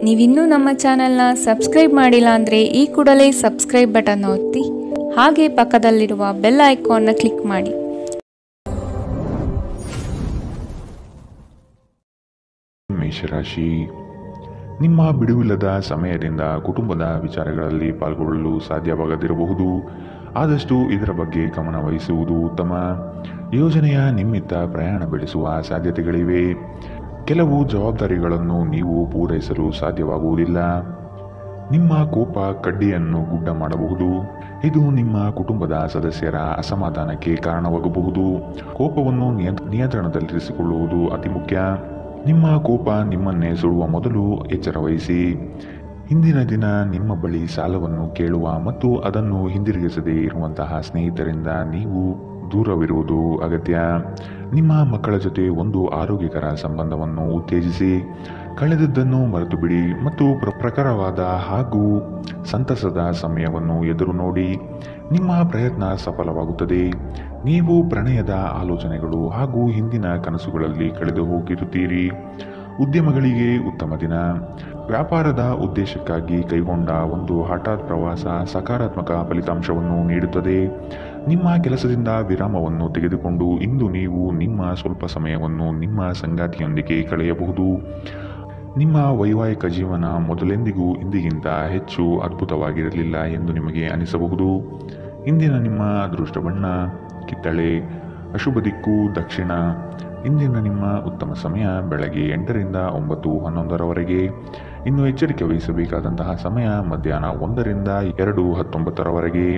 ನೀವಿನ್ನೂ ನಮ್ಮ ಚಾನೆಲ್ನ ಸಬ್ಸ್ಕ್ರೈಬ್ ಮಾಡಿಲ್ಲ ಅಂದರೆ ಈ ಕೂಡಲೇ ಸಬ್ಸ್ಕ್ರೈಬ್ ಬಟನ್ ಒತ್ತಿ ಹಾಗೆ ಪಕ್ಕದಲ್ಲಿರುವ ಬೆಲ್ ಐಕಾನ್ನ ಕ್ಲಿಕ್ ಮಾಡಿ. ಮೇಷರಾಶಿ, ನಿಮ್ಮ ಬಿಡುವಿಲ್ಲದ ಸಮಯದಿಂದ ಕುಟುಂಬದ ವಿಚಾರಗಳಲ್ಲಿ ಪಾಲ್ಗೊಳ್ಳಲು ಸಾಧ್ಯವಾಗದಿರಬಹುದು. ಆದಷ್ಟು ಇದರ ಬಗ್ಗೆ ಗಮನ ವಹಿಸುವುದು ಉತ್ತಮ. ಯೋಜನೆಯ ನಿಮಿತ್ತ ಪ್ರಯಾಣ ಬೆಳೆಸುವ ಸಾಧ್ಯತೆಗಳಿವೆ. ಕೆಲವು ಜವಾಬ್ದಾರಿಗಳನ್ನು ನೀವು ಪೂರೈಸಲು ಸಾಧ್ಯವಾಗುವುದಿಲ್ಲ. ನಿಮ್ಮ ಕೋಪ ಕಡ್ಡಿಯನ್ನು ಗುಡ್ಡ ಮಾಡಬಹುದು. ಇದು ನಿಮ್ಮ ಕುಟುಂಬದ ಸದಸ್ಯರ ಅಸಮಾಧಾನಕ್ಕೆ ಕಾರಣವಾಗಬಹುದು. ಕೋಪವನ್ನು ನಿಯಂತ್ರಣದಲ್ಲಿರಿಸಿಕೊಳ್ಳುವುದು ಅತಿ ಮುಖ್ಯ. ನಿಮ್ಮ ಕೋಪ ನಿಮ್ಮನ್ನೇ ಸುಡುವ ಮೊದಲು ಎಚ್ಚರ ವಹಿಸಿ. ಇಂದಿನ ದಿನ ನಿಮ್ಮ ಬಳಿ ಸಾಲವನ್ನು ಕೇಳುವ ಮತ್ತು ಅದನ್ನು ಹಿಂದಿರುಗಿಸದೇ ಇರುವಂತಹ ಸ್ನೇಹಿತರಿಂದ ನೀವು ದೂರವಿರುವುದು ಅಗತ್ಯ. ನಿಮ್ಮ ಮಕ್ಕಳ ಜೊತೆ ಒಂದು ಆರೋಗ್ಯಕರ ಸಂಬಂಧವನ್ನು ಉತ್ತೇಜಿಸಿ. ಕಳೆದದ್ದನ್ನು ಮರೆತು ಬಿಡಿ ಮತ್ತು ಪ್ರಖರವಾದ ಹಾಗೂ ಸಂತಸದ ಸಮಯವನ್ನು ಎದುರು ನೋಡಿ. ನಿಮ್ಮ ಪ್ರಯತ್ನ ಸಫಲವಾಗುತ್ತದೆ. ನೀವು ಪ್ರಣಯದ ಆಲೋಚನೆಗಳು ಹಾಗೂ ಹಿಂದಿನ ಕನಸುಗಳಲ್ಲಿ ಕಳೆದು ಹೋಗಿರುತ್ತೀರಿ. ಉದ್ಯಮಗಳಿಗೆ ಉತ್ತಮ ದಿನ. ವ್ಯಾಪಾರದ ಉದ್ದೇಶಕ್ಕಾಗಿ ಕೈಗೊಂಡ ಒಂದು ಹಠಾತ್ ಪ್ರವಾಸ ಸಕಾರಾತ್ಮಕ ಫಲಿತಾಂಶವನ್ನು ನೀಡುತ್ತದೆ. ನಿಮ್ಮ ಕೆಲಸದಿಂದ ವಿರಾಮವನ್ನು ತೆಗೆದುಕೊಂಡು ಇಂದು ನೀವು ನಿಮ್ಮ ಸ್ವಲ್ಪ ಸಮಯವನ್ನು ನಿಮ್ಮ ಸಂಗಾತಿಯೊಂದಿಗೆ ಕಳೆಯಬಹುದು. ನಿಮ್ಮ ವೈವಾಹಿಕ ಜೀವನ ಮೊದಲೆಂದಿಗೂ ಇಂದಿಗಿಂತ ಹೆಚ್ಚು ಅದ್ಭುತವಾಗಿರಲಿಲ್ಲ ಎಂದು ನಿಮಗೆ ಅನಿಸಬಹುದು. ಇಂದಿನ ನಿಮ್ಮ ಅದೃಷ್ಟ ಬಣ್ಣ ಕಿತ್ತಳೆ, ಅಶುಭ ದಿಕ್ಕು ದಕ್ಷಿಣ. ಇಂದಿನ ನಿಮ್ಮ ಉತ್ತಮ ಸಮಯ ಬೆಳಗ್ಗೆ 8ರಿಂದ 9:11ರವರೆಗೆ. ಇನ್ನು ಎಚ್ಚರಿಕೆ ವಹಿಸಬೇಕಾದಂತಹ ಸಮಯ ಮಧ್ಯಾಹ್ನ 1ರಿಂದ 2:19ರವರೆಗೆ.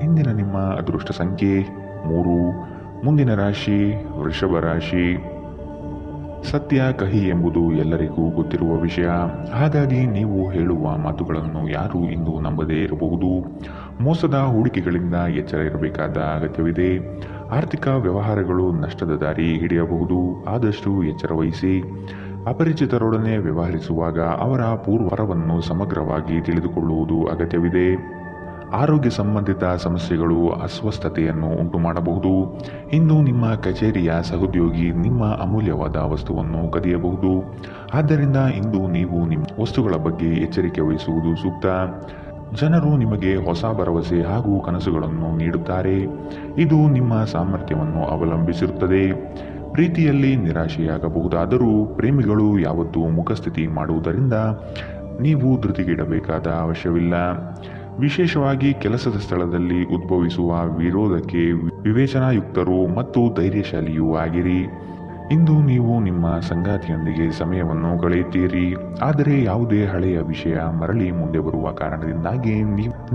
ಇಂದಿನ ನಿಮ್ಮ ಅದೃಷ್ಟ ಸಂಖ್ಯೆ 3. ಮುಂದಿನ ರಾಶಿ ವೃಷಭ ರಾಶಿ. ಸತ್ಯ ಕಹಿ ಎಂಬುದು ಎಲ್ಲರಿಗೂ ಗೊತ್ತಿರುವ ವಿಷಯ. ಹಾಗಾಗಿ ನೀವು ಹೇಳುವ ಮಾತುಗಳನ್ನು ಯಾರೂ ಇಂದು ನಂಬದೇ ಇರಬಹುದು. ಮೋಸದ ಹೂಡಿಕೆಗಳಿಂದ ಎಚ್ಚರ ಇರಬೇಕಾದ ಅಗತ್ಯವಿದೆ. ಆರ್ಥಿಕ ವ್ಯವಹಾರಗಳು ನಷ್ಟದ ದಾರಿ ಹಿಡಿಯಬಹುದು. ಆದಷ್ಟು ಎಚ್ಚರ ವಹಿಸಿ. ಅಪರಿಚಿತರೊಡನೆ ವ್ಯವಹರಿಸುವಾಗ ಅವರ ಪೂರ್ವರವನ್ನು ಸಮಗ್ರವಾಗಿ ತಿಳಿದುಕೊಳ್ಳುವುದು ಅಗತ್ಯವಿದೆ. ಆರೋಗ್ಯ ಸಂಬಂಧಿತ ಸಮಸ್ಯೆಗಳು ಅಸ್ವಸ್ಥತೆಯನ್ನು ಉಂಟು ಮಾಡಬಹುದು. ಇಂದು ನಿಮ್ಮ ಕಚೇರಿಯ ಸಹೋದ್ಯೋಗಿ ನಿಮ್ಮ ಅಮೂಲ್ಯವಾದ ವಸ್ತುವನ್ನು ಕದಿಯಬಹುದು. ಆದ್ದರಿಂದ ಇಂದು ನೀವು ನಿಮ್ಮ ವಸ್ತುಗಳ ಬಗ್ಗೆ ಎಚ್ಚರಿಕೆ ವಹಿಸುವುದು ಸೂಕ್ತ. ಜನರು ನಿಮಗೆ ಹೊಸ ಭರವಸೆ ಹಾಗೂ ಕನಸುಗಳನ್ನು ನೀಡುತ್ತಾರೆ. ಇದು ನಿಮ್ಮ ಸಾಮರ್ಥ್ಯವನ್ನು ಅವಲಂಬಿಸಿರುತ್ತದೆ. ಪ್ರೀತಿಯಲ್ಲಿ ನಿರಾಶೆಯಾಗಬಹುದಾದರೂ ಪ್ರೇಮಿಗಳು ಯಾವತ್ತೂ ಮುಖಸ್ಥಿತಿ ಮಾಡುವುದರಿಂದ ನೀವು ಧೃತಿಗೆಡಬೇಕಾದ ಅವಶ್ಯವಿಲ್ಲ. ವಿಶೇಷವಾಗಿ ಕೆಲಸದ ಸ್ಥಳದಲ್ಲಿ ಉದ್ಭವಿಸುವ ವಿರೋಧಕ್ಕೆ ವಿವೇಚನಾಯುಕ್ತರು ಮತ್ತು ಧೈರ್ಯಶಾಲಿಯೂ ಆಗಿರಿ. ಇಂದು ನೀವು ನಿಮ್ಮ ಸಂಗಾತಿಯೊಂದಿಗೆ ಸಮಯವನ್ನು ಕಳೆಯುತ್ತೀರಿ. ಆದರೆ ಯಾವುದೇ ಹಳೆಯ ವಿಷಯ ಮರಳಿ ಮುಂದೆ ಬರುವ ಕಾರಣದಿಂದಾಗಿ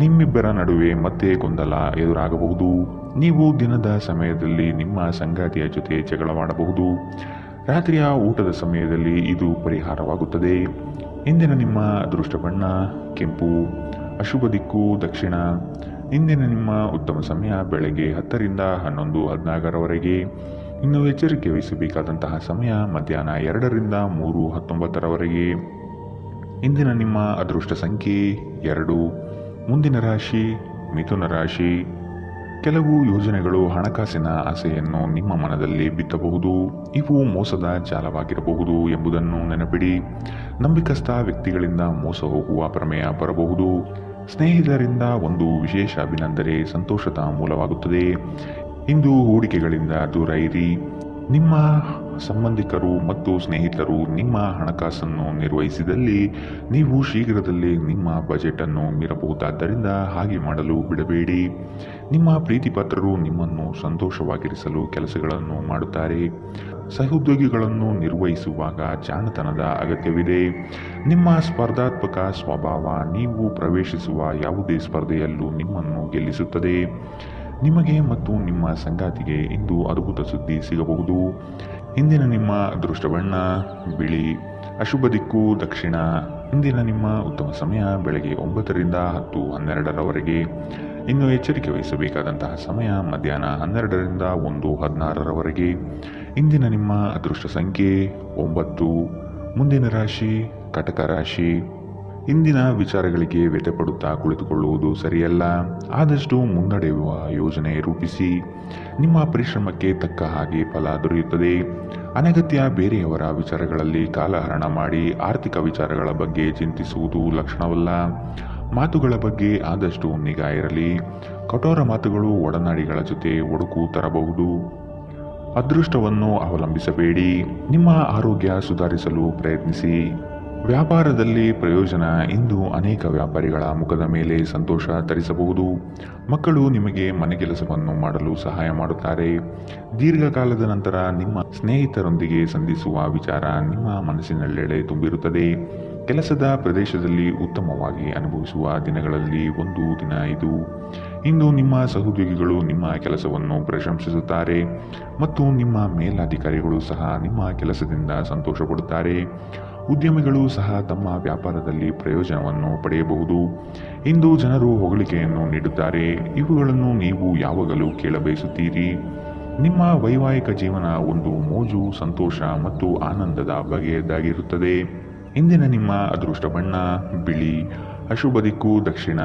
ನಿಮ್ಮಿಬ್ಬರ ನಡುವೆ ಮತ್ತೆ ಗೊಂದಲ ಎದುರಾಗಬಹುದು. ನೀವು ದಿನದ ಸಮಯದಲ್ಲಿ ನಿಮ್ಮ ಸಂಗಾತಿಯ ಜೊತೆ ಜಗಳವಾಡಬಹುದು. ರಾತ್ರಿಯ ಊಟದ ಸಮಯದಲ್ಲಿ ಇದು ಪರಿಹಾರವಾಗುತ್ತದೆ. ಇಂದಿನ ನಿಮ್ಮ ಅದೃಷ್ಟ ಬಣ್ಣ ಕೆಂಪು, ಅಶುಭ ದಿಕ್ಕು ದಕ್ಷಿಣ. ಇಂದಿನ ನಿಮ್ಮ ಉತ್ತಮ ಸಮಯ ಬೆಳಗ್ಗೆ 10ರಿಂದ 11:14ರವರೆಗೆ. ಇನ್ನು ಎಚ್ಚರಿಕೆ ವಹಿಸಬೇಕಾದಂತಹ ಸಮಯ ಮಧ್ಯಾಹ್ನ 2ರಿಂದ 3:19ರವರೆಗೆ. ಇಂದಿನ ನಿಮ್ಮ ಅದೃಷ್ಟ ಸಂಖ್ಯೆ 2. ಮುಂದಿನ ರಾಶಿ ಮಿಥುನ ರಾಶಿ. ಕೆಲವು ಯೋಜನೆಗಳು ಹಣಕಾಸಿನ ಆಸೆಯನ್ನು ನಿಮ್ಮ ಮನದಲ್ಲಿ ಬಿತ್ತಬಹುದು. ಇವು ಮೋಸದ ಜಾಲವಾಗಿರಬಹುದು ಎಂಬುದನ್ನು ನೆನಪಿಡಿ. ನಂಬಿಕಸ್ಥ ವ್ಯಕ್ತಿಗಳಿಂದ ಮೋಸ ಹೋಗುವ ಪ್ರಮೇಯ ಬರಬಹುದು. ಸ್ನೇಹಿತರಿಂದ ಒಂದು ವಿಶೇಷ ಅಭಿನಂದನೆ ಸಂತೋಷದ ಮೂಲವಾಗುತ್ತದೆ. ಇಂದು ಹೂಡಿಕೆಗಳಿಂದ ದೂರ ಇರಿ. ನಿಮ್ಮ ಸಂಬಂಧಿಕರು ಮತ್ತು ಸ್ನೇಹಿತರು ನಿಮ್ಮ ಹಣಕಾಸನ್ನು ನಿರ್ವಹಿಸಿದಲ್ಲಿ ನೀವು ಶೀಘ್ರದಲ್ಲೇ ನಿಮ್ಮ ಬಜೆಟ್ ಅನ್ನು ಮೀರಬಹುದಾದ್ದರಿಂದ ಹಾಗೆ ಮಾಡಲು ಬಿಡಬೇಡಿ. ನಿಮ್ಮ ಪ್ರೀತಿಪಾತ್ರರು ನಿಮ್ಮನ್ನು ಸಂತೋಷವಾಗಿರಿಸಲು ಕೆಲಸಗಳನ್ನು ಮಾಡುತ್ತಾರೆ. ಸಹೋದ್ಯೋಗಿಗಳನ್ನು ನಿರ್ವಹಿಸುವಾಗ ಜಾಣತನದ ಅಗತ್ಯವಿದೆ. ನಿಮ್ಮ ಸ್ಪರ್ಧಾತ್ಮಕ ಸ್ವಭಾವ ನೀವು ಪ್ರವೇಶಿಸುವ ಯಾವುದೇ ಸ್ಪರ್ಧೆಯಲ್ಲೂ ನಿಮ್ಮನ್ನು ಗೆಲ್ಲಿಸುತ್ತದೆ. ನಿಮಗೆ ಮತ್ತು ನಿಮ್ಮ ಸಂಗಾತಿಗೆ ಇಂದು ಅದ್ಭುತ ಸುದ್ದಿ ಸಿಗಬಹುದು. ಇಂದಿನ ನಿಮ್ಮ ಅದೃಷ್ಟ ಬಣ್ಣ ಬಿಳಿ, ಅಶುಭ ದಿಕ್ಕು ದಕ್ಷಿಣ. ಇಂದಿನ ನಿಮ್ಮ ಉತ್ತಮ ಸಮಯ ಬೆಳಗ್ಗೆ 9ರಿಂದ 10:12ರವರೆಗೆ. ಇನ್ನು ಎಚ್ಚರಿಕೆ ವಹಿಸಬೇಕಾದಂತಹ ಸಮಯ ಮಧ್ಯಾಹ್ನ 12ರಿಂದ 1:16ರವರೆಗೆ. ಇಂದಿನ ನಿಮ್ಮ ಅದೃಷ್ಟ ಸಂಖ್ಯೆ 9. ಮುಂದಿನ ರಾಶಿ ಕಟಕ ರಾಶಿ. ಇಂದಿನ ವಿಚಾರಗಳಿಗೆ ವ್ಯಥೆಪಡುತ್ತಾ ಕುಳಿತುಕೊಳ್ಳುವುದು ಸರಿಯಲ್ಲ. ಆದಷ್ಟು ಮುನ್ನಡೆಯುವ ಯೋಜನೆ ರೂಪಿಸಿ. ನಿಮ್ಮ ಪರಿಶ್ರಮಕ್ಕೆ ತಕ್ಕ ಹಾಗೆ ಫಲ ದೊರೆಯುತ್ತದೆ. ಅನಗತ್ಯ ಬೇರೆಯವರ ವಿಚಾರಗಳಲ್ಲಿ ಕಾಲಹರಣ ಮಾಡಿ ಆರ್ಥಿಕ ವಿಚಾರಗಳ ಬಗ್ಗೆ ಚಿಂತಿಸುವುದು ಲಕ್ಷಣವಲ್ಲ. ಮಾತುಗಳ ಬಗ್ಗೆ ಆದಷ್ಟು ನಿಗಾ ಇರಲಿ. ಕಠೋರ ಮಾತುಗಳು ಒಡನಾಡಿಗಳ ಜೊತೆ ಒಡುಕು ತರಬಹುದು. ಅದೃಷ್ಟವನ್ನು ಅವಲಂಬಿಸಬೇಡಿ. ನಿಮ್ಮ ಆರೋಗ್ಯ ಸುಧಾರಿಸಲು ಪ್ರಯತ್ನಿಸಿ. ವ್ಯಾಪಾರದಲ್ಲಿ ಪ್ರಯೋಜನ. ಇಂದು ಅನೇಕ ವ್ಯಾಪಾರಿಗಳ ಮುಖದ ಮೇಲೆ ಸಂತೋಷ ತರಿಸಬಹುದು. ಮಕ್ಕಳು ನಿಮಗೆ ಮನೆ ಕೆಲಸವನ್ನು ಮಾಡಲು ಸಹಾಯ ಮಾಡುತ್ತಾರೆ. ದೀರ್ಘಕಾಲದ ನಂತರ ನಿಮ್ಮ ಸ್ನೇಹಿತರೊಂದಿಗೆ ಸಂಧಿಸುವ ವಿಚಾರ ನಿಮ್ಮ ಮನಸ್ಸಿನೆಲ್ಲೆಡೆ ತುಂಬಿರುತ್ತದೆ. ಕೆಲಸದ ಪ್ರದೇಶದಲ್ಲಿ ಉತ್ತಮವಾಗಿ ಅನುಭವಿಸುವ ದಿನಗಳಲ್ಲಿ ಒಂದು ದಿನ ಇದು. ಇಂದು ನಿಮ್ಮ ಸಹೋದ್ಯೋಗಿಗಳು ನಿಮ್ಮ ಕೆಲಸವನ್ನು ಪ್ರಶಂಸಿಸುತ್ತಾರೆ ಮತ್ತು ನಿಮ್ಮ ಮೇಲಧಿಕಾರಿಗಳು ಸಹ ನಿಮ್ಮ ಕೆಲಸದಿಂದ ಸಂತೋಷ ಪಡುತ್ತಾರೆ. ಉದ್ಯಮಿಗಳು ಸಹ ತಮ್ಮ ವ್ಯಾಪಾರದಲ್ಲಿ ಪ್ರಯೋಜನವನ್ನು ಪಡೆಯಬಹುದು. ಇಂದು ಜನರು ಹೊಗಳಿಕೆಯನ್ನು ನೀಡುತ್ತಾರೆ. ಇವುಗಳನ್ನು ನೀವು ಯಾವಾಗಲೂ ಕೇಳಬಯಸುತ್ತೀರಿ. ನಿಮ್ಮ ವೈವಾಹಿಕ ಜೀವನ ಒಂದು ಮೋಜು, ಸಂತೋಷ ಮತ್ತು ಆನಂದದ ಬಗೆಯದಾಗಿರುತ್ತದೆ. ಇಂದಿನ ನಿಮ್ಮ ಅದೃಷ್ಟ ಬಣ್ಣ ಬಿಳಿ. ಅಶುಭ ದಿಕ್ಕು ದಕ್ಷಿಣ.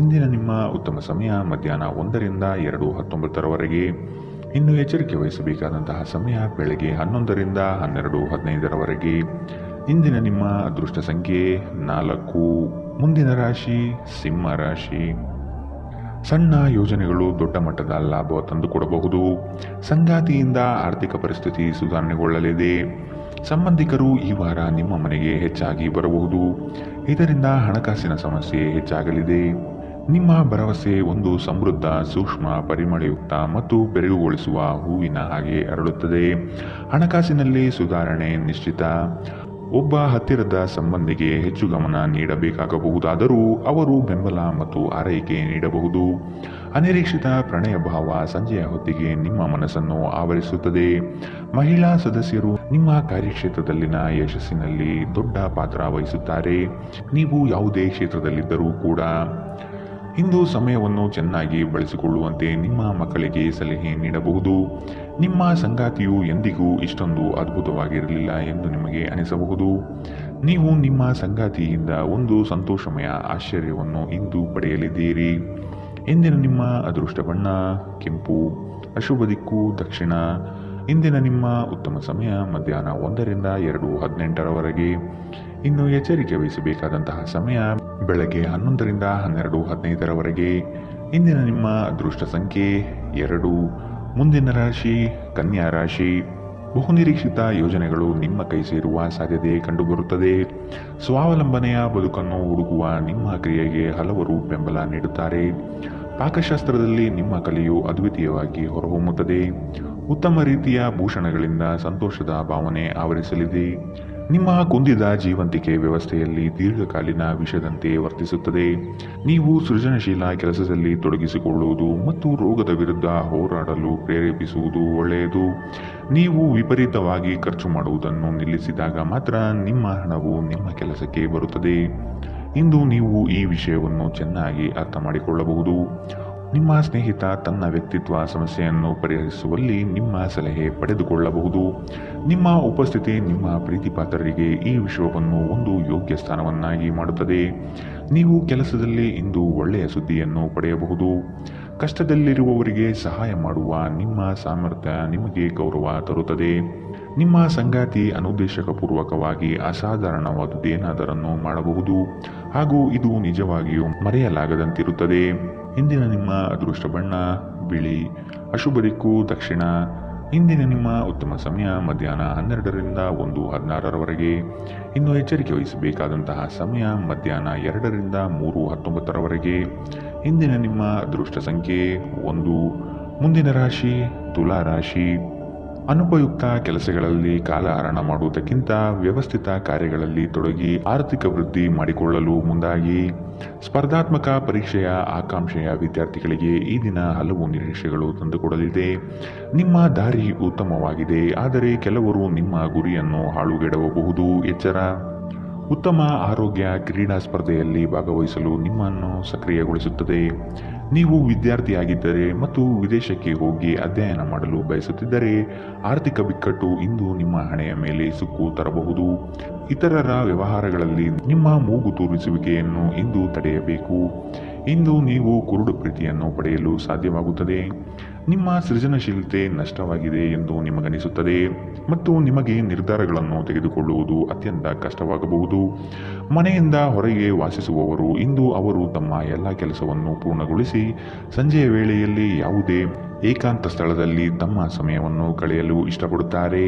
ಇಂದಿನ ನಿಮ್ಮ ಉತ್ತಮ ಸಮಯ ಮಧ್ಯಾಹ್ನ 1 ರಿಂದ 2:19 ಇನ್ನು ಎಚ್ಚರಿಕೆ ವಹಿಸಬೇಕಾದಂತಹ ಸಮಯ ಬೆಳಗ್ಗೆ 11 ರಿಂದ 12:15 ಇಂದಿನ ನಿಮ್ಮ ಅದೃಷ್ಟ ಸಂಖ್ಯೆ 4. ಮುಂದಿನ ರಾಶಿ ಸಿಂಹ ರಾಶಿ. ಸಣ್ಣ ಯೋಜನೆಗಳು ದೊಡ್ಡ ಮಟ್ಟದ ಲಾಭ ತಂದುಕೊಡಬಹುದು. ಸಂಗಾತಿಯಿಂದ ಆರ್ಥಿಕ ಪರಿಸ್ಥಿತಿ ಸುಧಾರಣೆಗೊಳ್ಳಲಿದೆ. ಸಂಬಂಧಿಕರು ಈ ವಾರ ನಿಮ್ಮ ಮನೆಗೆ ಹೆಚ್ಚಾಗಿ ಬರಬಹುದು. ಇದರಿಂದ ಹಣಕಾಸಿನ ಸಮಸ್ಯೆ ಹೆಚ್ಚಾಗಲಿದೆ. ನಿಮ್ಮ ಭರವಸೆ ಒಂದು ಸಮೃದ್ಧ, ಸೂಕ್ಷ್ಮ, ಪರಿಮಳಯುಕ್ತ ಮತ್ತು ಬೆರಗುಗೊಳಿಸುವ ಹೂವಿನ ಹಾಗೆ ಅರಳುತ್ತದೆ. ಹಣಕಾಸಿನಲ್ಲಿ ಸುಧಾರಣೆ ನಿಶ್ಚಿತ. ಒಬ್ಬ ಹತ್ತಿರದ ಸಂಬಂಧಿಗೆ ಹೆಚ್ಚು ಗಮನ ನೀಡಬೇಕಾಗಬಹುದಾದರೂ ಅವರು ಬೆಂಬಲ ಮತ್ತು ಆರೈಕೆ ನೀಡಬಹುದು. ಅನಿರೀಕ್ಷಿತ ಪ್ರಣಯ ಭಾವ ಸಂಜೆಯ ಹೊತ್ತಿಗೆ ನಿಮ್ಮ ಮನಸ್ಸನ್ನು ಆವರಿಸುತ್ತದೆ. ಮಹಿಳಾ ಸದಸ್ಯರು ನಿಮ್ಮ ಕಾರ್ಯಕ್ಷೇತ್ರದಲ್ಲಿನ ಯಶಸ್ಸಿನಲ್ಲಿ ದೊಡ್ಡ ಪಾತ್ರ ವಹಿಸುತ್ತಾರೆ. ನೀವು ಯಾವುದೇ ಕ್ಷೇತ್ರದಲ್ಲಿದ್ದರೂ ಕೂಡ ಇಂದು ಸಮಯವನ್ನು ಚೆನ್ನಾಗಿ ಬಳಸಿಕೊಳ್ಳುವಂತೆ ನಿಮ್ಮ ಮಕ್ಕಳಿಗೆ ಸಲಹೆ ನೀಡಬಹುದು. ನಿಮ್ಮ ಸಂಗಾತಿಯು ಎಂದಿಗೂ ಇಷ್ಟೊಂದು ಅದ್ಭುತವಾಗಿರಲಿಲ್ಲ ಎಂದು ನಿಮಗೆ ಅನಿಸಬಹುದು. ನೀವು ನಿಮ್ಮ ಸಂಗಾತಿಯಿಂದ ಒಂದು ಸಂತೋಷಮಯ ಆಶ್ಚರ್ಯವನ್ನು ಇಂದು ಪಡೆಯಲಿದ್ದೀರಿ. ಇಂದಿನ ನಿಮ್ಮ ಅದೃಷ್ಟ ಬಣ್ಣ ಕೆಂಪು. ಅಶುಭ ದಿಕ್ಕು ದಕ್ಷಿಣ. ಇಂದಿನ ನಿಮ್ಮ ಉತ್ತಮ ಸಮಯ ಮಧ್ಯಾಹ್ನ 1 ರಿಂದ 2:18 ಇನ್ನು ಎಚ್ಚರಿಕೆ ವಹಿಸಬೇಕಾದಂತಹ ಸಮಯ ಬೆಳಗ್ಗೆ 11 ರಿಂದ 12:15 ಇಂದಿನ ನಿಮ್ಮ ಅದೃಷ್ಟ ಸಂಖ್ಯೆ 2. ಮುಂದಿನ ರಾಶಿ ಕನ್ಯಾ ರಾಶಿ. ಬಹುನಿರೀಕ್ಷಿತ ಯೋಜನೆಗಳು ನಿಮ್ಮ ಕೈ ಸೇರುವ ಸಾಧ್ಯತೆ ಕಂಡುಬರುತ್ತದೆ. ಸ್ವಾವಲಂಬನೆಯ ಬದುಕನ್ನು ಹುಡುಕುವ ನಿಮ್ಮ ಕ್ರಿಯೆಗೆ ಹಲವರು ಬೆಂಬಲ ನೀಡುತ್ತಾರೆ. ಪಾಕಶಾಸ್ತ್ರದಲ್ಲಿ ನಿಮ್ಮ ಕಲೆಯು ಅದ್ವಿತೀಯವಾಗಿ ಹೊರಹೊಮ್ಮುತ್ತದೆ. ಉತ್ತಮ ರೀತಿಯ ಭೂಷಣಗಳಿಂದ ಸಂತೋಷದ ಭಾವನೆ ಆವರಿಸಲಿದೆ. ನಿಮ್ಮ ಕುಂದಿದ ಜೀವಂತಿಕೆ ವ್ಯವಸ್ಥೆಯಲ್ಲಿ ದೀರ್ಘಕಾಲೀನ ವಿಷದಂತೆ ವರ್ತಿಸುತ್ತದೆ. ನೀವು ಸೃಜನಶೀಲ ಕೆಲಸದಲ್ಲಿ ತೊಡಗಿಸಿಕೊಳ್ಳುವುದು ಮತ್ತು ರೋಗದ ವಿರುದ್ಧ ಹೋರಾಡಲು ಪ್ರೇರೇಪಿಸುವುದು ಒಳ್ಳೆಯದು. ನೀವು ವಿಪರೀತವಾಗಿ ಖರ್ಚು ಮಾಡುವುದನ್ನು ನಿಲ್ಲಿಸಿದಾಗ ಮಾತ್ರ ನಿಮ್ಮ ಹಣವು ನಿಮ್ಮ ಕೆಲಸಕ್ಕೆ ಬರುತ್ತದೆ. ಇಂದು ನೀವು ಈ ವಿಷಯವನ್ನು ಚೆನ್ನಾಗಿ ಅರ್ಥ ಮಾಡಿಕೊಳ್ಳಬಹುದು. ನಿಮ್ಮ ಸ್ನೇಹಿತ ತನ್ನ ವ್ಯಕ್ತಿತ್ವ ಸಮಸ್ಯೆಯನ್ನು ಪರಿಹರಿಸುವಲ್ಲಿ ನಿಮ್ಮ ಸಲಹೆ ಪಡೆದುಕೊಳ್ಳಬಹುದು. ನಿಮ್ಮ ಉಪಸ್ಥಿತಿ ನಿಮ್ಮ ಪ್ರೀತಿಪಾತ್ರರಿಗೆ ಈ ವಿಷಯವನ್ನು ಒಂದು ಯೋಗ್ಯ ಸ್ಥಾನವನ್ನಾಗಿ ಮಾಡುತ್ತದೆ. ನೀವು ಕೆಲಸದಲ್ಲಿ ಇಂದು ಒಳ್ಳೆಯ ಸುದ್ದಿಯನ್ನು ಪಡೆಯಬಹುದು. ಕಷ್ಟದಲ್ಲಿರುವವರಿಗೆ ಸಹಾಯ ಮಾಡುವ ನಿಮ್ಮ ಸಾಮರ್ಥ್ಯ ನಿಮಗೆ ಗೌರವ ತರುತ್ತದೆ. ನಿಮ್ಮ ಸಂಗಾತಿ ಅನುದ್ದೇಶಪೂರ್ವಕವಾಗಿ ಅಸಾಧಾರಣವಾದುದೇನಾದರನ್ನು ಮಾಡಬಹುದು ಹಾಗೂ ಇದು ನಿಜವಾಗಿಯೂ ಮರೆಯಲಾಗದಂತಿರುತ್ತದೆ. ಇಂದಿನ ನಿಮ್ಮ ಅದೃಷ್ಟ ಬಣ್ಣ ಬಿಳಿ. ಅಶುಭ ದಿಕ್ಕು ದಕ್ಷಿಣ. ಇಂದಿನ ನಿಮ್ಮ ಉತ್ತಮ ಸಮಯ ಮಧ್ಯಾಹ್ನ 12 ರಿಂದ 1:16 ಇನ್ನು ಎಚ್ಚರಿಕೆ ವಹಿಸಬೇಕಾದಂತಹ ಸಮಯ ಮಧ್ಯಾಹ್ನ 2 ರಿಂದ 3:19 ಇಂದಿನ ನಿಮ್ಮ ಅದೃಷ್ಟ ಸಂಖ್ಯೆ 1. ಮುಂದಿನ ರಾಶಿ ತುಲಾ ರಾಶಿ. ಅನುಪಯುಕ್ತ ಕೆಲಸಗಳಲ್ಲಿ ಕಾಲಹರಣ ಮಾಡುವುದಕ್ಕಿಂತ ವ್ಯವಸ್ಥಿತ ಕಾರ್ಯಗಳಲ್ಲಿ ತೊಡಗಿ ಆರ್ಥಿಕ ವೃದ್ಧಿ ಮಾಡಿಕೊಳ್ಳಲು ಮುಂದಾಗಿ. ಸ್ಪರ್ಧಾತ್ಮಕ ಪರೀಕ್ಷೆಯ ಆಕಾಂಕ್ಷೆಯ ವಿದ್ಯಾರ್ಥಿಗಳಿಗೆ ಈ ದಿನ ಹಲವು ನಿರೀಕ್ಷೆಗಳು ತಂದುಕೊಡಲಿದೆ. ನಿಮ್ಮ ದಾರಿ ಉತ್ತಮವಾಗಿದೆ, ಆದರೆ ಕೆಲವರು ನಿಮ್ಮ ಗುರಿಯನ್ನು ಹಾಳುಗೆಡವಬಹುದು. ಎಚ್ಚರ. ಉತ್ತಮ ಆರೋಗ್ಯ ಕ್ರೀಡಾ ಸ್ಪರ್ಧೆಯಲ್ಲಿ ಭಾಗವಹಿಸಲು ನಿಮ್ಮನ್ನು ಸಕ್ರಿಯಗೊಳಿಸುತ್ತದೆ. ನೀವು ವಿದ್ಯಾರ್ಥಿಯಾಗಿದ್ದರೆ ಮತ್ತು ವಿದೇಶಕ್ಕೆ ಹೋಗಿ ಅಧ್ಯಯನ ಮಾಡಲು ಬಯಸುತ್ತಿದ್ದರೆ ಆರ್ಥಿಕ ಬಿಕ್ಕಟ್ಟು ಇಂದು ನಿಮ್ಮ ಹಣೆಯ ಮೇಲೆ ಸುಕ್ಕು ತರಬಹುದು. ಇತರರ ವ್ಯವಹಾರಗಳಲ್ಲಿ ನಿಮ್ಮ ಮೂಗು ತೂರಿಸುವಿಕೆಯನ್ನು ಇಂದು ತಡೆಯಬೇಕು. ಇಂದು ನೀವು ಕುರುಡು ಪ್ರೀತಿಯನ್ನು ಪಡೆಯಲು ಸಾಧ್ಯವಾಗುತ್ತದೆ. ನಿಮ್ಮ ಸೃಜನಶೀಲತೆ ನಷ್ಟವಾಗಿದೆ ಎಂದು ನಿಮಗನಿಸುತ್ತದೆ ಮತ್ತು ನಿಮಗೆ ನಿರ್ಧಾರಗಳನ್ನು ತೆಗೆದುಕೊಳ್ಳುವುದು ಅತ್ಯಂತ ಕಷ್ಟವಾಗಬಹುದು. ಮನೆಯಿಂದ ಹೊರಗೆ ವಾಸಿಸುವವರು ಇಂದು ಅವರು ತಮ್ಮ ಎಲ್ಲ ಕೆಲಸವನ್ನು ಪೂರ್ಣಗೊಳಿಸಿ ಸಂಜೆಯ ವೇಳೆಯಲ್ಲಿ ಯಾವುದೇ ಏಕಾಂತ ಸ್ಥಳದಲ್ಲಿ ತಮ್ಮ ಸಮಯವನ್ನು ಕಳೆಯಲು ಇಷ್ಟಪಡುತ್ತಾರೆ.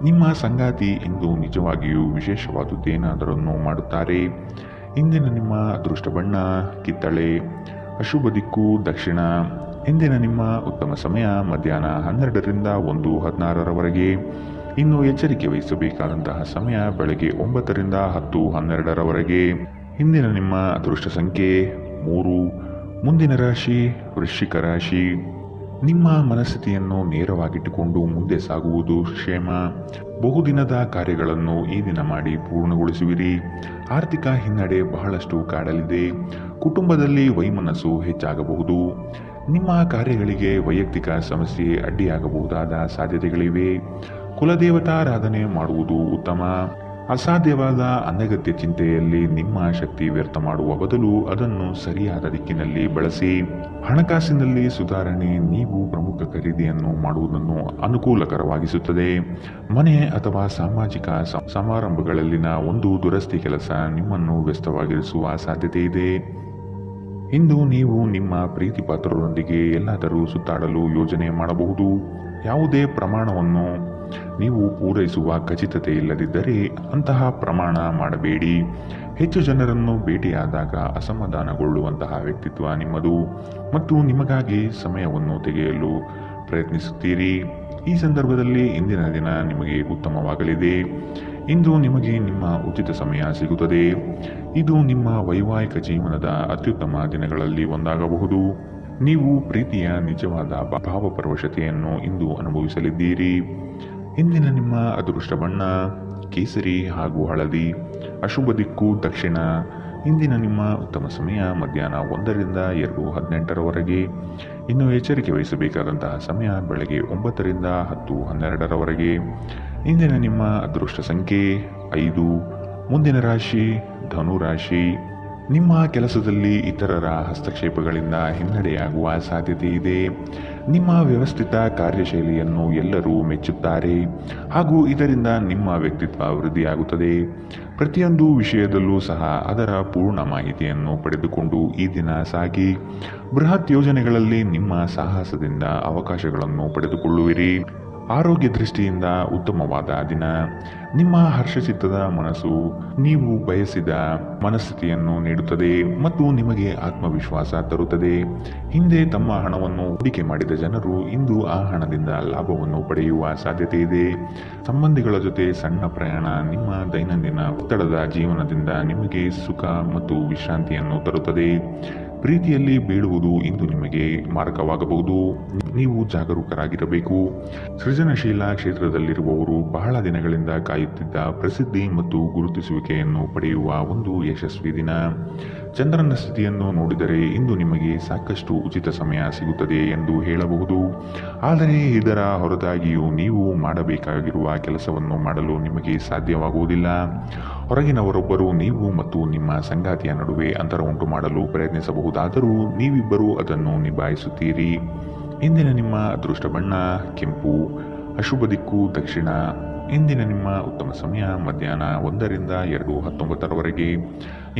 ನಿಮ್ಮ ಸಂಗಾತಿ ಇಂದು ನಿಜವಾಗಿಯೂ ವಿಶೇಷವಾದುದೇನಾದರನ್ನು ಮಾಡುತ್ತಾರೆ. ಇಂದಿನ ನಿಮ್ಮ ಅದೃಷ್ಟ ಬಣ್ಣ ಕಿತ್ತಳೆ, ಅಶುಭ ದಿಕ್ಕು ದಕ್ಷಿಣ. ಇಂದಿನ ನಿಮ್ಮ ಉತ್ತಮ ಸಮಯ ಮಧ್ಯಾಹ್ನ 12ರಿಂದ 1:16ರವರೆಗೆ. ಇನ್ನು ಎಚ್ಚರಿಕೆ ವಹಿಸಬೇಕಾದಂತಹ ಸಮಯ ಬೆಳಗ್ಗೆ 9ರಿಂದ 10:12ರವರೆಗೆ. ಇಂದಿನ ನಿಮ್ಮ ಅದೃಷ್ಟ ಸಂಖ್ಯೆ 3. ಮುಂದಿನ ರಾಶಿ ವೃಶ್ಚಿಕ ರಾಶಿ. ನಿಮ್ಮ ಮನಸ್ಥಿತಿಯನ್ನು ನೇರವಾಗಿಟ್ಟುಕೊಂಡು ಮುಂದೆ ಸಾಗುವುದು ಕ್ಷೇಮ. ಬಹುದಿನದ ಕಾರ್ಯಗಳನ್ನು ಈ ದಿನ ಮಾಡಿ ಪೂರ್ಣಗೊಳಿಸುವಿರಿ. ಆರ್ಥಿಕ ಹಿನ್ನಡೆ ಬಹಳಷ್ಟು ಕಾಡಲಿದೆ. ಕುಟುಂಬದಲ್ಲಿ ವೈಮನಸ್ಸು ಹೆಚ್ಚಾಗಬಹುದು. ನಿಮ್ಮ ಕಾರ್ಯಗಳಿಗೆ ವೈಯಕ್ತಿಕ ಸಮಸ್ಯೆ ಅಡ್ಡಿಯಾಗಬಹುದಾದ ಸಾಧ್ಯತೆಗಳಿವೆ. ಕುಲದೇವತಾರಾಧನೆ ಮಾಡುವುದು ಉತ್ತಮ. ಅಸಾಧ್ಯವಾದ ಅನಗತ್ಯ ಚಿಂತೆಯಲ್ಲಿ ನಿಮ್ಮ ಶಕ್ತಿ ವ್ಯರ್ಥ ಮಾಡುವ ಬದಲು ಅದನ್ನು ಸರಿಯಾದ ದಿಕ್ಕಿನಲ್ಲಿ ಬಳಸಿ. ಹಣಕಾಸಿನಲ್ಲಿ ಸುಧಾರಣೆ ನೀವು ಪ್ರಮುಖ ಖರೀದಿಯನ್ನು ಮಾಡುವುದನ್ನು ಅನುಕೂಲಕರವಾಗಿಸುತ್ತದೆ. ಮನೆ ಅಥವಾ ಸಾಮಾಜಿಕ ಸಮಾರಂಭಗಳಲ್ಲಿನ ಒಂದು ದುರಸ್ತಿ ಕೆಲಸ ನಿಮ್ಮನ್ನು ವ್ಯಸ್ತವಾಗಿರಿಸುವ ಸಾಧ್ಯತೆ ಇದೆ. ಇಂದು ನೀವು ನಿಮ್ಮ ಪ್ರೀತಿ ಪಾತ್ರರೊಂದಿಗೆ ಎಲ್ಲಾದರೂ ಸುತ್ತಾಡಲು ಯೋಜನೆ ಮಾಡಬಹುದು. ಯಾವುದೇ ಪ್ರಮಾಣವನ್ನು ನೀವು ಪೂರೈಸುವ ಖಚಿತತೆ ಇಲ್ಲದಿದ್ದರೆ ಅಂತಹ ಪ್ರಮಾಣ ಮಾಡಬೇಡಿ. ಹೆಚ್ಚು ಜನರನ್ನು ಭೇಟಿಯಾದಾಗ ಅಸಮಾಧಾನಗೊಳ್ಳುವಂತಹ ವ್ಯಕ್ತಿತ್ವ ನಿಮ್ಮದು ಮತ್ತು ನಿಮಗಾಗಿ ಸಮಯವನ್ನು ತೆಗೆಯಲು ಪ್ರಯತ್ನಿಸುತ್ತೀರಿ. ಈ ಸಂದರ್ಭದಲ್ಲಿ ಇಂದಿನ ದಿನ ನಿಮಗೆ ಉತ್ತಮವಾಗಲಿದೆ. ಇಂದು ನಿಮಗೆ ನಿಮ್ಮ ಉಚಿತ ಸಮಯ ಸಿಗುತ್ತದೆ. ಇದು ನಿಮ್ಮ ವೈವಾಹಿಕ ಜೀವನದ ಅತ್ಯುತ್ತಮ ದಿನಗಳಲ್ಲಿ ಒಂದಾಗಬಹುದು. ನೀವು ಪ್ರೀತಿಯ ನಿಜವಾದ ಭಾವಪರವಶತೆಯನ್ನು ಇಂದು ಅನುಭವಿಸಲಿದ್ದೀರಿ. ಇಂದಿನ ನಿಮ್ಮ ಅದೃಷ್ಟ ಬಣ್ಣ ಕೇಸರಿ ಹಾಗೂ ಹಳದಿ, ಅಶುಭ ದಿಕ್ಕು ದಕ್ಷಿಣ. ಇಂದಿನ ನಿಮ್ಮ ಉತ್ತಮ ಸಮಯ ಮಧ್ಯಾಹ್ನ 1ರಿಂದ 2:18ರವರೆಗೆ. ಇನ್ನು ಎಚ್ಚರಿಕೆ ವಹಿಸಬೇಕಾದಂತಹ ಸಮಯ ಬೆಳಗ್ಗೆ 9ರಿಂದ 10:12ರವರೆಗೆ. ಇಂದಿನ ನಿಮ್ಮ ಅದೃಷ್ಟ ಸಂಖ್ಯೆ 5. ಮುಂದಿನ ರಾಶಿ ಧನು ರಾಶಿ. ನಿಮ್ಮ ಕೆಲಸದಲ್ಲಿ ಇತರರ ಹಸ್ತಕ್ಷೇಪಗಳಿಂದ ಹಿನ್ನಡೆಯಾಗುವ ಸಾಧ್ಯತೆ ಇದೆ. ನಿಮ್ಮ ವ್ಯವಸ್ಥಿತ ಕಾರ್ಯಶೈಲಿಯನ್ನು ಎಲ್ಲರೂ ಮೆಚ್ಚುತ್ತಾರೆ ಹಾಗೂ ಇದರಿಂದ ನಿಮ್ಮ ವ್ಯಕ್ತಿತ್ವ ವೃದ್ಧಿಯಾಗುತ್ತದೆ. ಪ್ರತಿಯೊಂದು ವಿಷಯದಲ್ಲೂ ಸಹ ಅದರ ಪೂರ್ಣ ಮಾಹಿತಿಯನ್ನು ಪಡೆದುಕೊಂಡು ಈ ದಿನ ಸಾಗಿ. ಬೃಹತ್ ಯೋಜನೆಗಳಲ್ಲಿ ನಿಮ್ಮ ಸಾಹಸದಿಂದ ಅವಕಾಶಗಳನ್ನು ಪಡೆದುಕೊಳ್ಳುವಿರಿ. ಆರೋಗ್ಯ ದೃಷ್ಟಿಯಿಂದ ಉತ್ತಮವಾದ ದಿನ. ನಿಮ್ಮ ಹರ್ಷಚಿತ್ತದ ಮನಸ್ಸು ನೀವು ಬಯಸಿದ ಮನಸ್ಥಿತಿಯನ್ನು ನೀಡುತ್ತದೆ ಮತ್ತು ನಿಮಗೆ ಆತ್ಮವಿಶ್ವಾಸ ತರುತ್ತದೆ. ಹಿಂದೆ ತಮ್ಮ ಹಣವನ್ನು ಹೂಡಿಕೆ ಮಾಡಿದ ಜನರು ಇಂದು ಆ ಹಣದಿಂದ ಲಾಭವನ್ನು ಪಡೆಯುವ ಸಾಧ್ಯತೆ ಇದೆ. ಸಂಬಂಧಿಗಳ ಜೊತೆ ಸಣ್ಣ ಪ್ರಯಾಣ ನಿಮ್ಮ ದೈನಂದಿನ ಒತ್ತಡದ ಜೀವನದಿಂದ ನಿಮಗೆ ಸುಖ ಮತ್ತು ವಿಶ್ರಾಂತಿಯನ್ನು ತರುತ್ತದೆ. ಪ್ರೀತಿಯಲ್ಲಿ ಬೀಳುವುದು ಇಂದು ನಿಮಗೆ ಮಾರಕವಾಗಬಹುದು. ನೀವು ಜಾಗರೂಕರಾಗಿರಬೇಕು. ಸೃಜನಶೀಲ ಕ್ಷೇತ್ರದಲ್ಲಿರುವವರು ಬಹಳ ದಿನಗಳಿಂದ ಕಾಯುತ್ತಿದ್ದ ಪ್ರಸಿದ್ಧಿ ಮತ್ತು ಗುರುತಿಸುವಿಕೆಯನ್ನು ಪಡೆಯುವ ಒಂದು ಯಶಸ್ವಿ ದಿನ. ಚಂದ್ರನ ಸ್ಥಿತಿಯನ್ನು ನೋಡಿದರೆ ಇಂದು ನಿಮಗೆ ಸಾಕಷ್ಟು ಉಚಿತ ಸಮಯ ಸಿಗುತ್ತದೆ ಎಂದು ಹೇಳಬಹುದು. ಆದರೆ ಇದರ ಹೊರತಾಗಿಯೂ ನೀವು ಮಾಡಬೇಕಾಗಿರುವ ಕೆಲಸವನ್ನು ಮಾಡಲು ನಿಮಗೆ ಸಾಧ್ಯವಾಗುವುದಿಲ್ಲ. ಹೊರಗಿನವರೊಬ್ಬರು ನೀವು ಮತ್ತು ನಿಮ್ಮ ಸಂಗಾತಿಯ ನಡುವೆ ಅಂತರ ಉಂಟು ಮಾಡಲು ಪ್ರಯತ್ನಿಸಬಹುದಾದರೂ ನೀವಿಬ್ಬರೂ ಅದನ್ನು ನಿಭಾಯಿಸುತ್ತೀರಿ. ಇಂದಿನ ನಿಮ್ಮ ಅದೃಷ್ಟ ಬಣ್ಣ ಕೆಂಪು, ಅಶುಭ ದಿಕ್ಕು ದಕ್ಷಿಣ. ಇಂದಿನ ನಿಮ್ಮ ಉತ್ತಮ ಸಮಯ ಮಧ್ಯಾಹ್ನ 1ರಿಂದ 2:19ರವರೆಗೆ.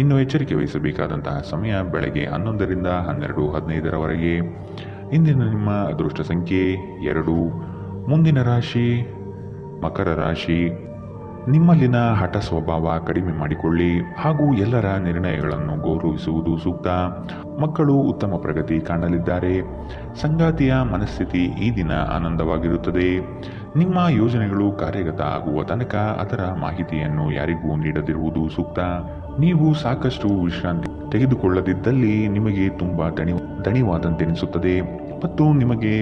ಇನ್ನು ಎಚ್ಚರಿಕೆ ವಹಿಸಬೇಕಾದಂತಹ ಸಮಯ ಬೆಳಗ್ಗೆ 11ರಿಂದ 12:15ರವರೆಗೆ. ಇಂದಿನ ನಿಮ್ಮ ಅದೃಷ್ಟ ಸಂಖ್ಯೆ 2. ಮುಂದಿನ ರಾಶಿ ಮಕರ ರಾಶಿ. ನಿಮ್ಮಲ್ಲಿನ ಹಠ ಸ್ವಭಾವ ಕಡಿಮೆ ಮಾಡಿಕೊಳ್ಳಿ ಹಾಗೂ ಎಲ್ಲರ ನಿರ್ಣಯಗಳನ್ನು ಗೌರವಿಸುವುದು ಸೂಕ್ತ. ಮಕ್ಕಳು ಉತ್ತಮ ಪ್ರಗತಿ ಕಾಣಲಿದ್ದಾರೆ. ಸಂಗಾತಿಯ ಮನಸ್ಥಿತಿ ಈ ದಿನ ಆನಂದವಾಗಿರುತ್ತದೆ. ನಿಮ್ಮ ಯೋಜನೆಗಳು ಕಾರ್ಯಗತ ಆಗುವ ತನಕ ಅದರ ಮಾಹಿತಿಯನ್ನು ಯಾರಿಗೂ ನೀಡದಿರುವುದು ಸೂಕ್ತ. ನೀವು ಸಾಕಷ್ಟು ವಿಶ್ರಾಂತಿ ತೆಗೆದುಕೊಳ್ಳದಿದ್ದಲ್ಲಿ ನಿಮಗೆ ತುಂಬ ದಣಿವಾದಂತೆನಿಸುತ್ತದೆ ಮತ್ತು ನಿಮಗೆ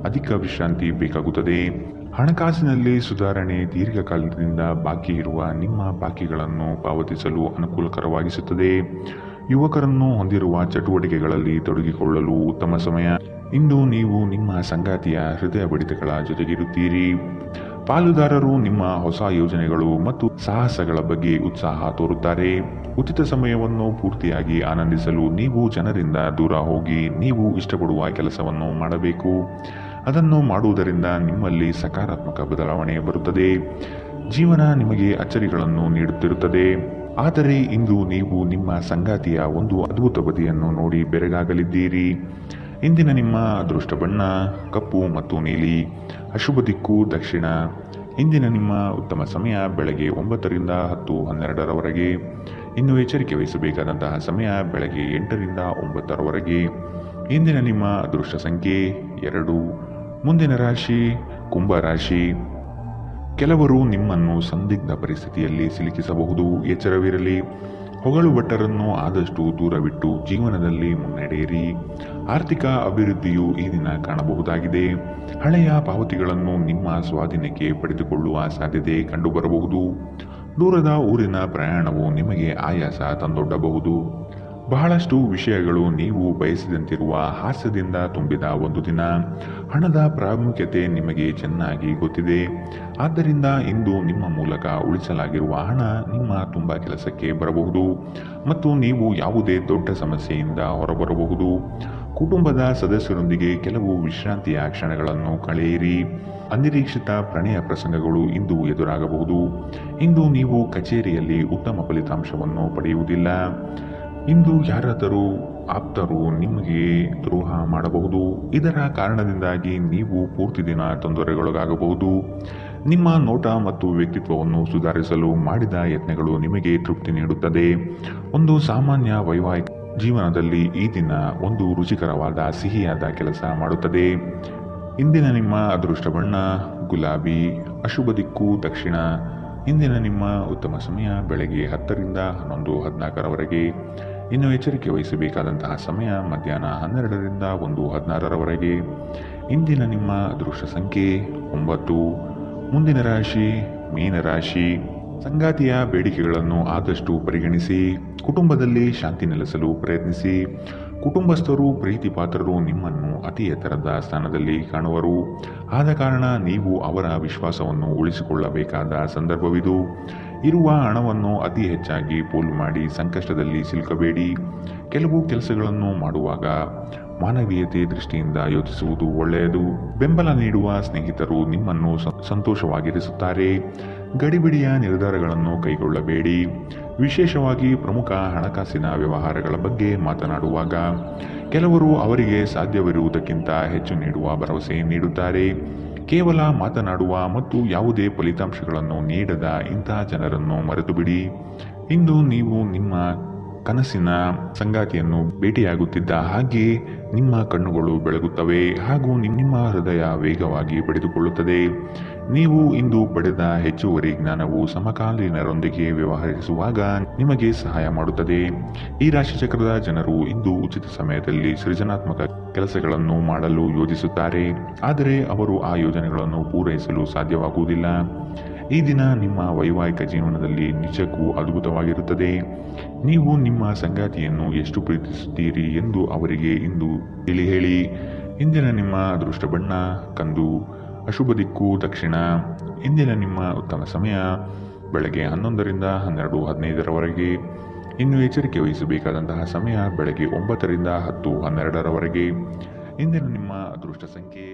ಅಧಿಕ ವಿಶ್ರಾಂತಿ ಬೇಕಾಗುತ್ತದೆ. ಹಣಕಾಸಿನಲ್ಲಿ ಸುಧಾರಣೆ ದೀರ್ಘಕಾಲದಿಂದ ಬಾಕಿ ಇರುವ ನಿಮ್ಮ ಬಾಕಿಗಳನ್ನು ಪಾವತಿಸಲು ಅನುಕೂಲಕರವಾಗಿಸುತ್ತದೆ. ಯುವಕರನ್ನು ಹೊಂದಿರುವ ಚಟುವಟಿಕೆಗಳಲ್ಲಿ ತೊಡಗಿಕೊಳ್ಳಲು ಉತ್ತಮ ಸಮಯ. ಇಂದು ನೀವು ನಿಮ್ಮ ಸಂಗಾತಿಯ ಹೃದಯ ಬಡಿತಗಳ ಜೊತೆಗಿರುತ್ತೀರಿ. ಪಾಲುದಾರರು ನಿಮ್ಮ ಹೊಸ ಯೋಜನೆಗಳು ಮತ್ತು ಸಾಹಸಗಳ ಬಗ್ಗೆ ಉತ್ಸಾಹ ತೋರುತ್ತಾರೆ. ಉಚಿತ ಸಮಯವನ್ನು ಪೂರ್ತಿಯಾಗಿ ಆನಂದಿಸಲು ನೀವು ಜನರಿಂದ ದೂರ ಹೋಗಿ ನೀವು ಇಷ್ಟಪಡುವ ಕೆಲಸವನ್ನು ಮಾಡಬೇಕು. ಅದನ್ನು ಮಾಡುವುದರಿಂದ ನಿಮ್ಮಲ್ಲಿ ಸಕಾರಾತ್ಮಕ ಬದಲಾವಣೆ ಬರುತ್ತದೆ. ಜೀವನ ನಿಮಗೆ ಅಚ್ಚರಿಗಳನ್ನು ನೀಡುತ್ತಿರುತ್ತದೆ, ಆದರೆ ಇಂದು ನೀವು ನಿಮ್ಮ ಸಂಗಾತಿಯ ಒಂದು ಅದ್ಭುತ ಬದಿಯನ್ನು ನೋಡಿ ಬೆರಗಾಗಲಿದ್ದೀರಿ. ಇಂದಿನ ನಿಮ್ಮ ಅದೃಷ್ಟ ಬಣ್ಣ ಕಪ್ಪು ಮತ್ತು ನೀಲಿ. ಅಶುಭ ದಿಕ್ಕು ದಕ್ಷಿಣ. ಇಂದಿನ ನಿಮ್ಮ ಉತ್ತಮ ಸಮಯ ಬೆಳಗ್ಗೆ 9 ರಿಂದ 10:12ರವರೆಗೆ. ಇನ್ನು ಎಚ್ಚರಿಕೆ ವಹಿಸಬೇಕಾದಂತಹ ಸಮಯ ಬೆಳಗ್ಗೆ 8 ರಿಂದ 9ರವರೆಗೆ. ಇಂದಿನ ನಿಮ್ಮ ಅದೃಷ್ಟ ಸಂಖ್ಯೆ 2. ಮುಂದಿನ ರಾಶಿ ಕುಂಭ ರಾಶಿ. ಕೆಲವರು ನಿಮ್ಮನ್ನು ಸಂದಿಗ್ಧ ಪರಿಸ್ಥಿತಿಯಲ್ಲಿ ಸಿಲುಕಿಸಬಹುದು, ಎಚ್ಚರವಿರಲಿ. ಹೊಗಳು ಭಟ್ಟರನ್ನು ಆದಷ್ಟು ದೂರವಿಟ್ಟು ಜೀವನದಲ್ಲಿ ಮುನ್ನಡೆಯಿರಿ. ಆರ್ಥಿಕ ಅಭಿವೃದ್ಧಿಯು ಈ ದಿನ ಕಾಣಬಹುದಾಗಿದೆ. ಹಳೆಯ ಪಾವತಿಗಳನ್ನು ನಿಮ್ಮ ಸ್ವಾಧೀನಕ್ಕೆ ಪಡೆದುಕೊಳ್ಳುವ ಸಾಧ್ಯತೆ ಕಂಡುಬರಬಹುದು. ದೂರದ ಊರಿನ ಪ್ರಯಾಣವು ನಿಮಗೆ ಆಯಾಸ ತಂದೊಡ್ಡಬಹುದು. ಬಹಳಷ್ಟು ವಿಷಯಗಳು ನೀವು ಬಯಸಿದಂತಿರುವ ಹಾಸ್ಯದಿಂದ ತುಂಬಿದ ಒಂದು ದಿನ. ಹಣದ ಪ್ರಾಮುಖ್ಯತೆ ನಿಮಗೆ ಚೆನ್ನಾಗಿ ಗೊತ್ತಿದೆ. ಆದ್ದರಿಂದ ಇಂದು ನಿಮ್ಮ ಮೂಲಕ ಉಳಿಸಲಾಗಿರುವ ಹಣ ನಿಮ್ಮ ತುಂಬ ಕೆಲಸಕ್ಕೆ ಬರಬಹುದು ಮತ್ತು ನೀವು ಯಾವುದೇ ದೊಡ್ಡ ಸಮಸ್ಯೆಯಿಂದ ಹೊರಬರಬಹುದು. ಕುಟುಂಬದ ಸದಸ್ಯರೊಂದಿಗೆ ಕೆಲವು ವಿಶ್ರಾಂತಿಯ ಕ್ಷಣಗಳನ್ನು ಕಳೆಯಿರಿ. ಅನಿರೀಕ್ಷಿತ ಪ್ರಣಯ ಪ್ರಸಂಗಗಳು ಇಂದು ಎದುರಾಗಬಹುದು. ಇಂದು ನೀವು ಕಚೇರಿಯಲ್ಲಿ ಉತ್ತಮ ಫಲಿತಾಂಶವನ್ನು ಪಡೆಯುವುದಿಲ್ಲ. ಇಂದು ಯಾರಾದರೂ ಆಪ್ತರು ನಿಮಗೆ ದ್ರೋಹ ಮಾಡಬಹುದು. ಇದರ ಕಾರಣದಿಂದಾಗಿ ನೀವು ಪೂರ್ತಿ ದಿನ ತೊಂದರೆಗೊಳಗಾಗಬಹುದು. ನಿಮ್ಮ ನೋಟ ಮತ್ತು ವ್ಯಕ್ತಿತ್ವವನ್ನು ಸುಧಾರಿಸಲು ಮಾಡಿದ ಯತ್ನಗಳು ನಿಮಗೆ ತೃಪ್ತಿ ನೀಡುತ್ತದೆ. ಒಂದು ಸಾಮಾನ್ಯ ವೈವಾಹಿಕ ಜೀವನದಲ್ಲಿ ಈ ದಿನ ಒಂದು ರುಚಿಕರವಾದ ಸಿಹಿಯಾದ ಕೆಲಸ ಮಾಡುತ್ತದೆ. ಇಂದಿನ ನಿಮ್ಮ ಅದೃಷ್ಟ ಬಣ್ಣ ಗುಲಾಬಿ. ಅಶುಭ ದಿಕ್ಕು ದಕ್ಷಿಣ. ಇಂದಿನ ನಿಮ್ಮ ಉತ್ತಮ ಸಮಯ ಬೆಳಗ್ಗೆ 10 ರಿಂದ 11:14ರವರೆಗೆ. ಇನ್ನು ಎಚ್ಚರಿಕೆ ವಹಿಸಬೇಕಾದಂತಹ ಸಮಯ ಮಧ್ಯಾಹ್ನ 12 ರಿಂದ 1:16ರವರೆಗೆ. ಇಂದಿನ ನಿಮ್ಮ ಅದೃಷ್ಟ ಸಂಖ್ಯೆ 9. ಮುಂದಿನ ರಾಶಿ ಮೀನರಾಶಿ. ಸಂಗಾತಿಯ ಬೇಡಿಕೆಗಳನ್ನು ಆದಷ್ಟು ಪರಿಗಣಿಸಿ. ಕುಟುಂಬದಲ್ಲಿ ಶಾಂತಿ ನೆಲೆಸಲು ಪ್ರಯತ್ನಿಸಿ. ಕುಟುಂಬಸ್ಥರು ಪ್ರೀತಿ ಪಾತ್ರರು ನಿಮ್ಮನ್ನು ಅತಿ ಎತ್ತರದ ಸ್ಥಾನದಲ್ಲಿ ಕಾಣುವರು. ಆದ ಕಾರಣ ನೀವು ಅವರ ವಿಶ್ವಾಸವನ್ನು ಉಳಿಸಿಕೊಳ್ಳಬೇಕಾದ ಸಂದರ್ಭವಿದು. ಇರುವ ಹಣವನ್ನು ಅತಿ ಹೆಚ್ಚಾಗಿ ಪೋಲು ಮಾಡಿ ಸಂಕಷ್ಟದಲ್ಲಿ ಸಿಲುಕಬೇಡಿ. ಕೆಲವು ಕೆಲಸಗಳನ್ನು ಮಾಡುವಾಗ ಮಾನವೀಯತೆ ದೃಷ್ಟಿಯಿಂದ ಯೋಚಿಸುವುದು ಒಳ್ಳೆಯದು. ಬೆಂಬಲ ನೀಡುವ ಸ್ನೇಹಿತರು ನಿಮ್ಮನ್ನು ಸಂತೋಷವಾಗಿರಿಸುತ್ತಾರೆ. ಗಡಿಬಿಡಿಯ ನಿರ್ಧಾರಗಳನ್ನು ಕೈಗೊಳ್ಳಬೇಡಿ. ವಿಶೇಷವಾಗಿ ಪ್ರಮುಖ ಹಣಕಾಸಿನ ವ್ಯವಹಾರಗಳ ಬಗ್ಗೆ ಮಾತನಾಡುವಾಗ ಕೆಲವರು ಅವರಿಗೆ ಸಾಧ್ಯವಿರುವುದಕ್ಕಿಂತ ಹೆಚ್ಚು ನೀಡುವ ಭರವಸೆ ನೀಡುತ್ತಾರೆ. ಕೇವಲ ಮಾತನಾಡುವ ಮತ್ತು ಯಾವುದೇ ಫಲಿತಾಂಶಗಳನ್ನು ನೀಡದ ಇಂತಹ ಜನರನ್ನು ಮರೆತುಬಿಡಿ. ಇಂದು ನೀವು ನಿಮ್ಮ ಕನಸಿನ ಸಂಗಾತಿಯನ್ನು ಭೇಟಿಯಾಗುತ್ತಿದ್ದ ಹಾಗೆ ನಿಮ್ಮ ಕಣ್ಣುಗಳು ಬೆಳಗುತ್ತವೆ ಹಾಗೂ ನಿಮ್ಮ ಹೃದಯ ವೇಗವಾಗಿ ಬಡಿದುಕೊಳ್ಳುತ್ತದೆ. ನೀವು ಇಂದು ಪಡೆದ ಹೆಚ್ಚುವರಿ ಜ್ಞಾನವು ಸಮಕಾಲೀನರೊಂದಿಗೆ ವ್ಯವಹರಿಸುವಾಗ ನಿಮಗೆ ಸಹಾಯ ಮಾಡುತ್ತದೆ. ಈ ರಾಶಿಚಕ್ರದ ಜನರು ಇಂದು ಉಚಿತ ಸಮಯದಲ್ಲಿ ಸೃಜನಾತ್ಮಕ ಕೆಲಸಗಳನ್ನು ಮಾಡಲು ಯೋಜಿಸುತ್ತಾರೆ, ಆದರೆ ಅವರು ಆ ಯೋಜನೆಗಳನ್ನು ಪೂರೈಸಲು ಸಾಧ್ಯವಾಗುವುದಿಲ್ಲ. ಈ ದಿನ ನಿಮ್ಮ ವೈವಾಹಿಕ ಜೀವನದಲ್ಲಿ ನಿಜಕ್ಕೂ ಅದ್ಭುತವಾಗಿರುತ್ತದೆ. ನೀವು ನಿಮ್ಮ ಸಂಗಾತಿಯನ್ನು ಎಷ್ಟು ಪ್ರೀತಿಸುತ್ತೀರಿ ಎಂದು ಅವರಿಗೆ ಇಂದು ಹೇಳಿ. ಇಂದಿನ ನಿಮ್ಮ ಅದೃಷ್ಟ ಬಣ್ಣ ಕಂದು. ಅಶುಭ ದಿಕ್ಕು ದಕ್ಷಿಣ. ಇಂದಿನ ನಿಮ್ಮ ಉತ್ತಮ ಸಮಯ ಬೆಳಗ್ಗೆ 11 ರಿಂದ 12:15ರವರೆಗೆ. ಇನ್ನು ಎಚ್ಚರಿಕೆ ವಹಿಸಬೇಕಾದಂತಹ ಸಮಯ ಬೆಳಗ್ಗೆ 9 ರಿಂದ 10:12ರವರೆಗೆ. ಇಂದಿನ ನಿಮ್ಮ ಅದೃಷ್ಟ ಸಂಖ್ಯೆ